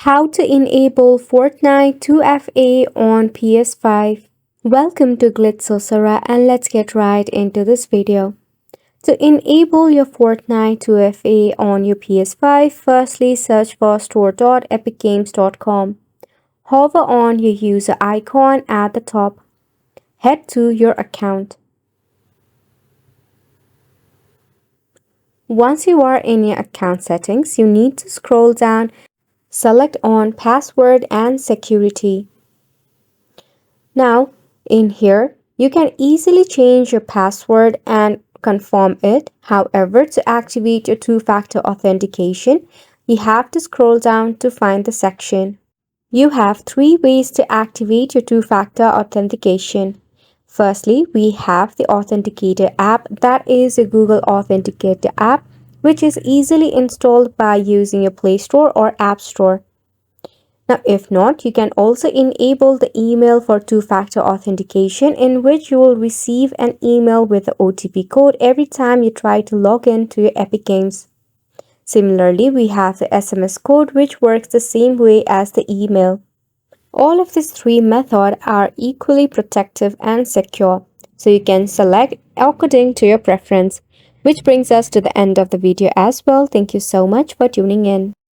How to enable Fortnite 2FA on PS5. Welcome to Glitz and let's get right into this video. To enable your Fortnite 2FA on your PS5, firstly search for store.epicgames.com. Hover on your user icon at the top. Head to your account. Once you are in your account settings, you need to scroll down. Select on Password and Security. Now, in here, you can easily change your password and confirm it. However, to activate your two-factor authentication, you have to scroll down to find the section. You have three ways to activate your two-factor authentication. Firstly, we have the Authenticator app, that is a Google Authenticator app, which is easily installed by using your Play Store or App Store. Now, if not, you can also enable the email for two-factor authentication, in which you will receive an email with the OTP code every time you try to log in to your Epic Games. Similarly, we have the SMS code, which works the same way as the email. All of these three methods are equally protective and secure, so you can select according to your preference. Which brings us to the end of the video as well. Thank you so much for tuning in.